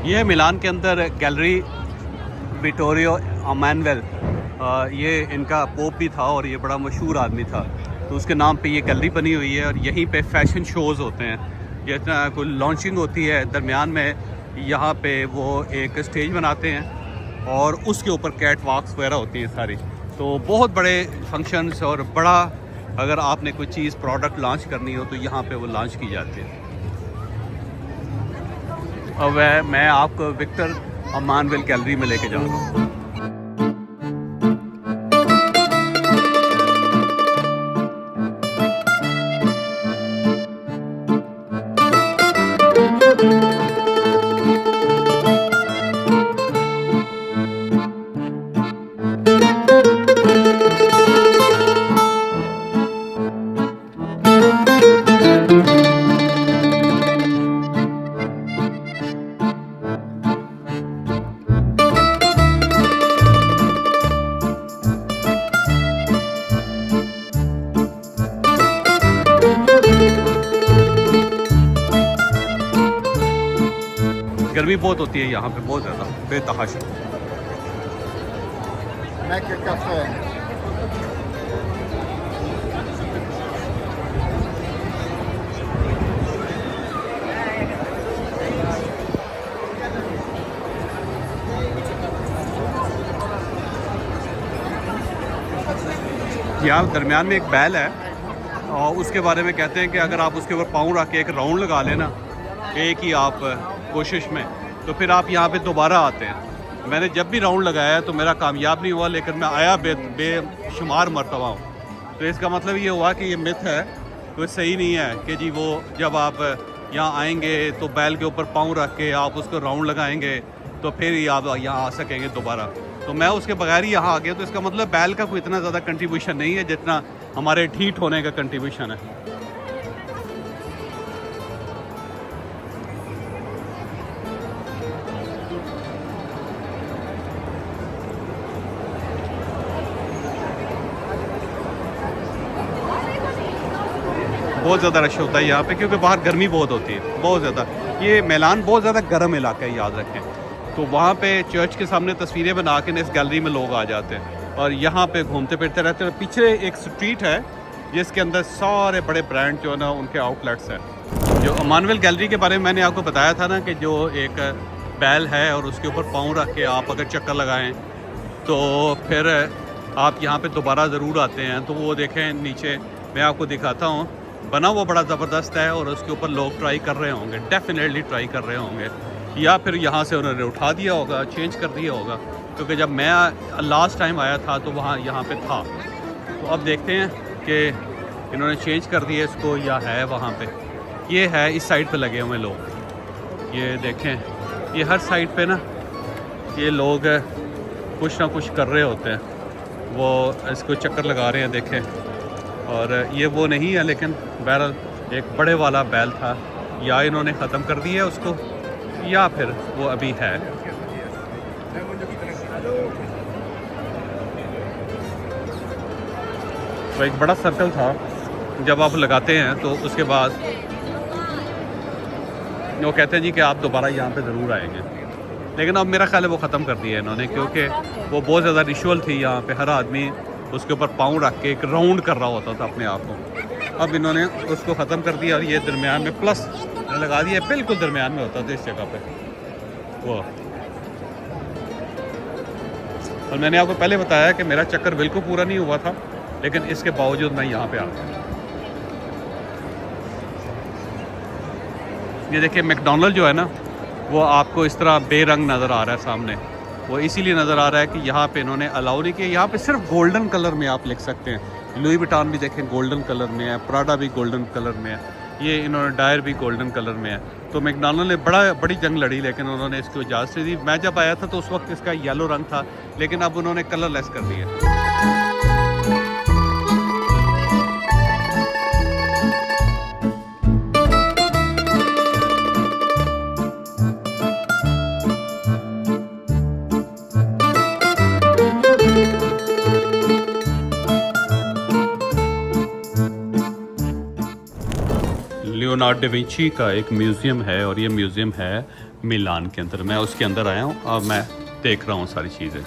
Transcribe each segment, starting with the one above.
ये है मिलान के अंदर गैलरी विटोरियो अमानुएल। ये इनका पोप भी था और ये बड़ा मशहूर आदमी था, तो उसके नाम पे ये गैलरी बनी हुई है। और यहीं पे फैशन शोज़ होते हैं, जितना कोई लॉन्चिंग होती है दरमियान में, यहाँ पे वो एक स्टेज बनाते हैं और उसके ऊपर कैट वॉक्स वगैरह होती हैं सारी। तो बहुत बड़े फंक्शंस और बड़ा, अगर आपने कोई चीज़ प्रोडक्ट लॉन्च करनी हो तो यहाँ पे वो लॉन्च की जाती है। अब मैं आपको विक्टर अमानुएल गैलरी में लेके जा रहा हूँ। गर्मी बहुत होती है यहाँ पे, बहुत ज़्यादा बेतहाशा। यहाँ दरमियान में एक बैल है और उसके बारे में कहते हैं कि अगर आप उसके ऊपर पाँव रख के एक राउंड लगा लेना एक ही आप कोशिश में, तो फिर आप यहाँ पे दोबारा आते हैं। मैंने जब भी राउंड लगाया तो मेरा कामयाब नहीं हुआ, लेकिन मैं आया बेशुमार मरतबा हूँ। तो इसका मतलब ये हुआ कि ये मिथ है, कोई सही नहीं है कि जी वो जब आप यहाँ आएंगे तो बैल के ऊपर पाँव रख के आप उसको राउंड लगाएंगे तो फिर ही आप यहाँ आ सकेंगे दोबारा। तो मैं उसके बगैर ही यहाँ आ गया, तो इसका मतलब बैल का कोई इतना ज़्यादा कंट्रीब्यूशन नहीं है जितना हमारे ठीक होने का कंट्रीब्यूशन है। बहुत ज़्यादा रश होता है यहाँ पे क्योंकि बाहर गर्मी बहुत होती है, बहुत ज़्यादा। ये मिलान बहुत ज़्यादा गर्म इलाका है, याद रखें। तो वहाँ पे चर्च के सामने तस्वीरें बना के इस गैलरी में लोग आ जाते हैं और यहाँ पे घूमते फिरते रहते हैं। पीछे एक स्ट्रीट है जिसके अंदर सारे बड़े ब्रांड जो है ना उनके आउटलेट्स हैं। जो अमानुएल गैलरी के बारे में मैंने आपको बताया था ना कि जो एक बैल है और उसके ऊपर पाँव रख के आप अगर चक्कर लगाएं तो फिर आप यहाँ पे दोबारा ज़रूर आते हैं। तो वो देखें नीचे, मैं आपको दिखाता हूँ, बना वो बड़ा ज़बरदस्त है और उसके ऊपर लोग ट्राई कर रहे होंगे, डेफिनेटली ट्राई कर रहे होंगे, या फिर यहाँ से उन्होंने उठा दिया होगा, चेंज कर दिया होगा, क्योंकि जब मैं लास्ट टाइम आया था तो वहाँ यहाँ पे था। तो अब देखते हैं कि इन्होंने चेंज कर दिया इसको या है वहाँ पे। ये है इस साइड पे लगे हुए लोग, ये देखें, ये हर साइड पे ना ये लोग कुछ ना कुछ कर रहे होते हैं, वो इसको चक्कर लगा रहे हैं, देखें। और ये वो नहीं है, लेकिन बहरहाल एक बड़े वाला बैल था, या इन्होंने ख़त्म कर दिया है उसको या फिर वो अभी है। तो एक बड़ा सर्कल था, जब आप लगाते हैं तो उसके बाद वो कहते हैं जी कि आप दोबारा यहाँ पे ज़रूर आएंगे, लेकिन अब मेरा ख्याल है वो ख़त्म कर दिया है इन्होंने, क्योंकि वो बहुत ज़्यादा रिचुअल थी। यहाँ पे हर आदमी उसके ऊपर पाँव रख के एक राउंड कर रहा होता था अपने आप को। अब इन्होंने उसको ख़त्म कर दिया और ये दरमियान में प्लस लगा दिया, बिल्कुल दरमियान में होता था इस जगह पे वो। और मैंने आपको पहले बताया कि मेरा चक्कर बिल्कुल पूरा नहीं हुआ था, लेकिन इसके बावजूद मैं यहाँ पे आ गया। ये देखिए मैकडॉनल्ड जो है ना वो आपको इस तरह बेरंग नज़र आ रहा है सामने, वो इसीलिए नज़र आ रहा है कि यहाँ पे इन्होंने अलाउ नहीं किया। यहाँ पे सिर्फ गोल्डन कलर में आप लिख सकते हैं। लुई विटान भी देखें गोल्डन कलर में है, प्राडा भी गोल्डन कलर में है, ये इन्होंने डायर भी गोल्डन कलर में है। तो मैकडॉनल्ड ने बड़ी जंग लड़ी, लेकिन उन्होंने इसको इजाज़त दी। मैं जब आया था तो उस वक्त इसका येलो रंग था, लेकिन अब उन्होंने कलरलेस कर दिया। लियोनार्डो डा विंची का एक म्यूज़ियम है और ये म्यूज़ियम है मिलान के अंदर। मैं उसके अंदर आया हूँ और मैं देख रहा हूँ सारी चीज़ें।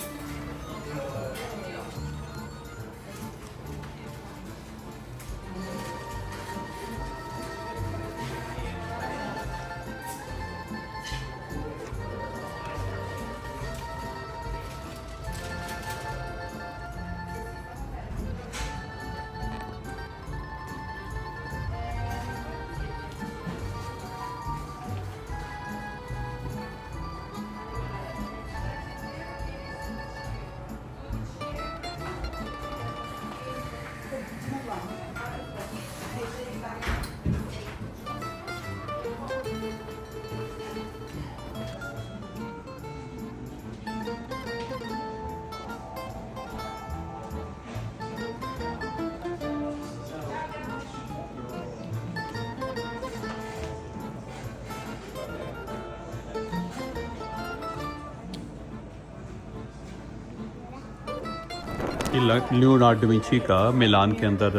ये लियोनार्डो दा विंची का मिलान के अंदर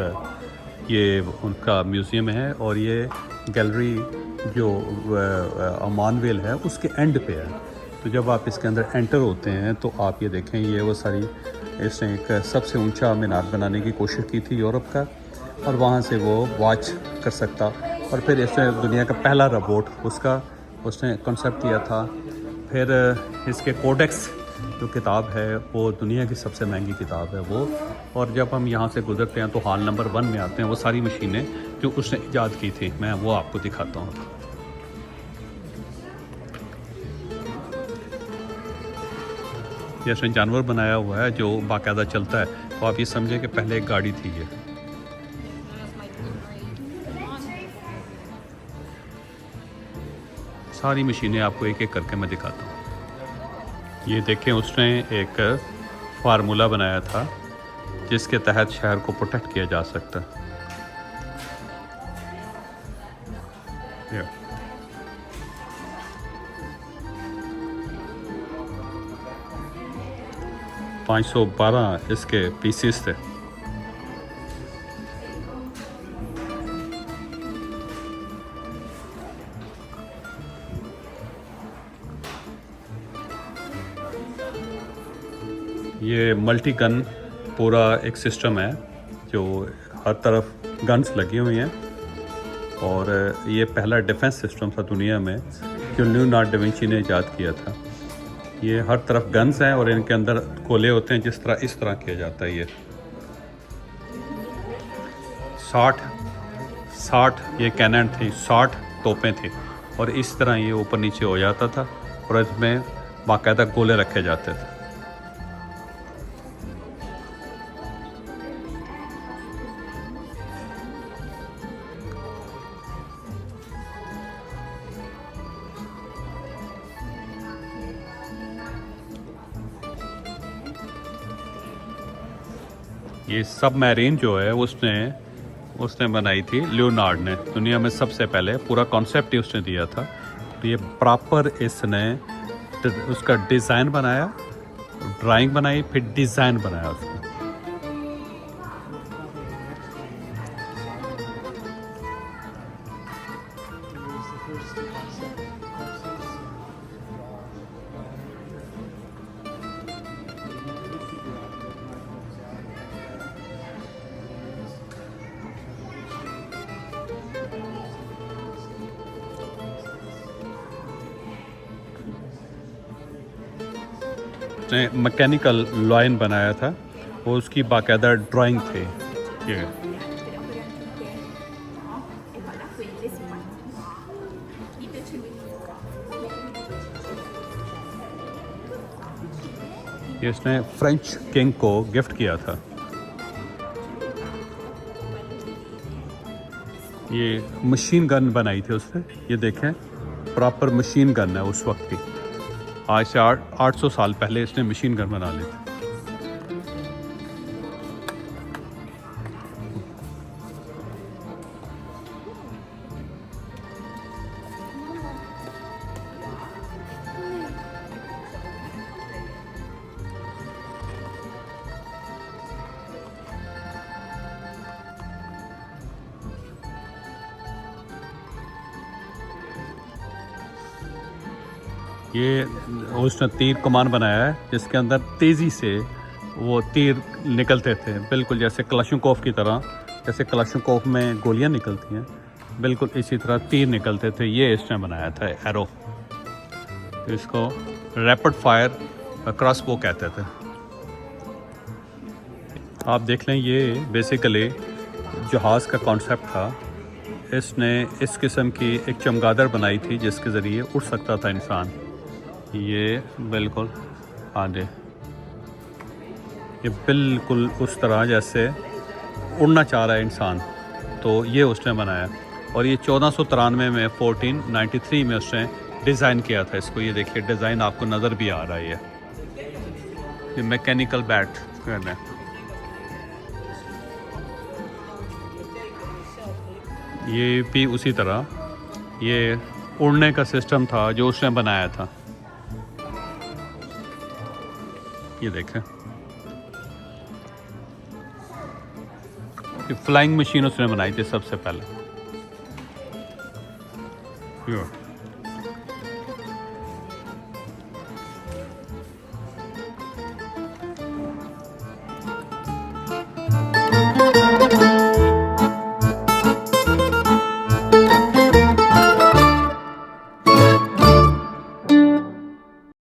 ये उनका म्यूज़ियम है और ये गैलरी जो अमान वेल है उसके एंड पे है। तो जब आप इसके अंदर एंटर होते हैं तो आप ये देखें, ये वो सारी इसने एक सबसे ऊंचा मीनार बनाने की कोशिश की थी यूरोप का, और वहाँ से वो वॉच कर सकता। और फिर इसने दुनिया का पहला रोबोट उसका उसने कॉन्सेप्ट किया था। फिर इसके कोडेक्स जो किताब है वो दुनिया की सबसे महंगी किताब है वो। और जब हम यहाँ से गुजरते हैं तो हॉल नंबर 1 में आते हैं, वो सारी मशीनें जो उसने ईजाद की थी, मैं वो आपको दिखाता हूँ। जैसे जानवर बनाया हुआ है जो बाकायदा चलता है, तो आप ये समझें कि पहले एक गाड़ी थी ये। सारी मशीनें आपको एक एक करके मैं दिखाता हूँ। ये देखें, उसने एक फार्मूला बनाया था जिसके तहत शहर को प्रोटेक्ट किया जा सकता। yeah. 512 इसके पीसीस थे। ये मल्टी गन पूरा एक सिस्टम है जो हर तरफ गन्स लगी हुई हैं, और ये पहला डिफेंस सिस्टम था दुनिया में जो लियोनार्डो दा विंची ने ईजाद किया था। ये हर तरफ गन्स हैं और इनके अंदर गोले होते हैं, जिस तरह इस तरह किया जाता है। ये 60 ये कैनन थी, 60 तोपें थी, और इस तरह ये ऊपर नीचे हो जाता था और इसमें बाकायदा गोले रखे जाते थे। ये सबमरीन जो है उसने बनाई थी लियोनार्ड ने, दुनिया में सबसे पहले। पूरा कॉन्सेप्ट ही उसने दिया था। तो ये प्रॉपर इसने उसका डिज़ाइन बनाया, ड्राइंग बनाई, फिर डिज़ाइन बनाया उसका। उसने मैकेनिकल लाइन बनाया था, वो उसकी बाकायदा ड्राइंग थी। ये इसने फ्रेंच किंग को गिफ्ट किया था। ये मशीन गन बनाई थी उसने, ये देखें प्रॉपर मशीन गन है उस वक्त की। आज से 800 साल पहले इसने मशीन गन बना ली थी। ये उसने तीर कमान बनाया है जिसके अंदर तेज़ी से वो तीर निकलते थे, बिल्कुल जैसे क्लाशनकोफ की तरह। जैसे क्लाशनकोफ में गोलियां निकलती हैं, बिल्कुल इसी तरह तीर निकलते थे। ये इसने बनाया था एरो। इसको रैपिड फायर क्रॉसबो कहते थे। आप देख लें, ये बेसिकली जहाज़ का कॉन्सेप्ट था। इसने इस किस्म की एक चमगादड़ बनाई थी जिसके ज़रिए उड़ सकता था इंसान। ये बिल्कुल आगे, ये बिल्कुल उस तरह जैसे उड़ना चाह रहा है इंसान, तो ये उसने बनाया। और ये 1493 में 1493 में उसने डिज़ाइन किया था इसको। ये देखिए डिज़ाइन आपको नज़र भी आ रहा है। ये मैकेनिकल बैट है। ये भी उसी तरह ये उड़ने का सिस्टम था जो उसने बनाया था। ये देखें, ये फ्लाइंग मशीन उसने बनाई थी सबसे पहले।